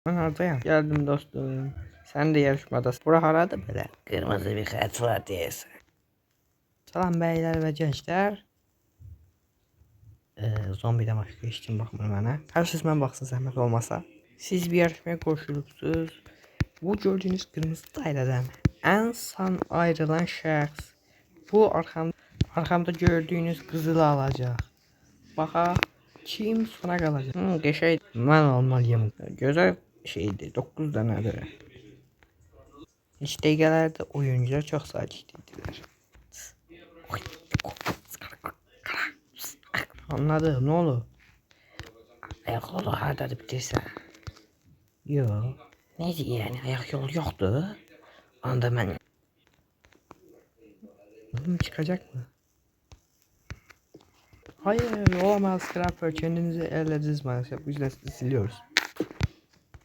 Ben oradayım. Geldim dostum. Sen de yarışmadasın. Bura haradı böyle. Kırmızı bir kart var diyesin. Salam beyler ve gençler. Zombiden başka işim bakmır mənə. Hər siz mən baxsın zəhmət olmasa. Siz bir yarışmaya qoşulubsuz. Bu gördüğünüz kırmızı daireden en son ayrılan şəxs bu arkamda gördüğünüz kızılı alacak. Baxa kim sona qalacaq? Qəşəng mən olmalıyım. Gözəl şeydi. 9 dənədir. İlk dəqiqələrdə oyuncular çox sakit idilər. Anladım, ne olur? Ayak yolu hardadır bitirsən? Yok. Neyse yani ayak yolu yoktu. Anda ben... Çıkacak mı? Hayır olamaz Scrapper, kendinizi ellediniz maalesef, bu yüzden siliyoruz.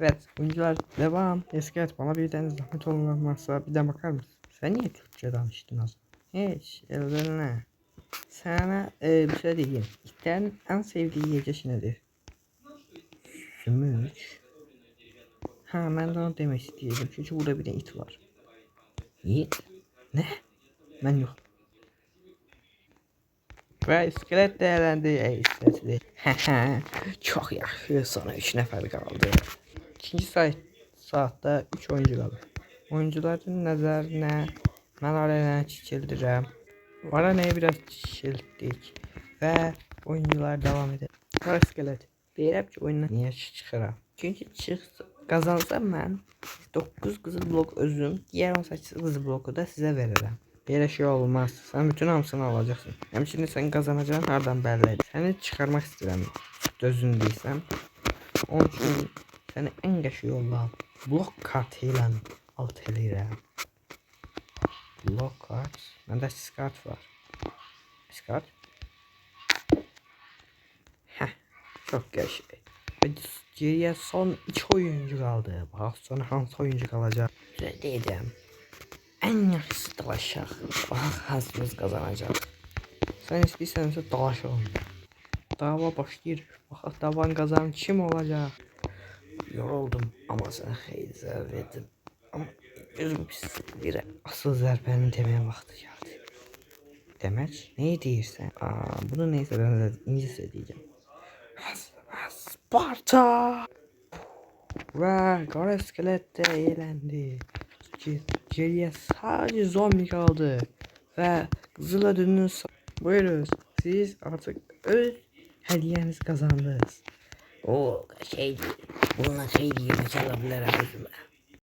Evet oyuncular devam. Esket bana bir tane zahmet olmazsa bir de bakar mısın? Sen niye Türkçe danıştın az? Hiç ellerine. Sana bir şey diyeyim. İtlerin en sevdiği yiyecek nedir? Sümük. Ha ben de onu demek istedim çünkü burada bir de it var. İt? Ne? Ben yok. Ve iskelet değerlendi. İskeleti. Çok yaxşı. Sonra 3 nəfər qaldı. İkinci saatte 3 oyuncu qaldı. Oyuncuların nəzərinə mən arenaya çəkildirəm. Arenaya biraz çəkildik və oyuncular devam edir. Qara iskelet. Deyirəm ki oyundan niyə çıxıram? Çünki qazansam mən 9 qızıl blok özüm, diğer 18 qızıl bloku da sizə verirəm. Böyle şey olmaz. Sen bütün hamısını alacaksın. Hem şimdi sen kazanacaksın hardan belli. Seni çıkarmak istedim. Dözün değilsem. Onun için seni en geç yolla. Blok kartıyla alt eləyirəm. Blok kart. Bende skart var. Skart. Heh. Çok geç. Geriye son 2 oyuncu kaldı. Bak sonra hangi oyuncu kalacak? Söyleyeceğim. En yaxşısı dalaşaq. Bax, hazırız kazanacaq. Sən istəyirsənsə dalaşalım. Dava başlayır. Bax, davanın kazanı kim olacaq? Yoruldum ama sənə xeyli zərb verdim. Ama gözüm pis bir asıl zərbənin deməyə vaxtı gəldi. Demək, ne deyirsən? Bunu neysə ben de İngilizce diyeceğim. Sparta! Və qara iskelet də eğlendi. Geriye sadece zombi kaldı ve Kızıl Ödülünü buyurun, siz artık öz hediyenizi kazandınız. O şey bununla şey diye alabilir özüme.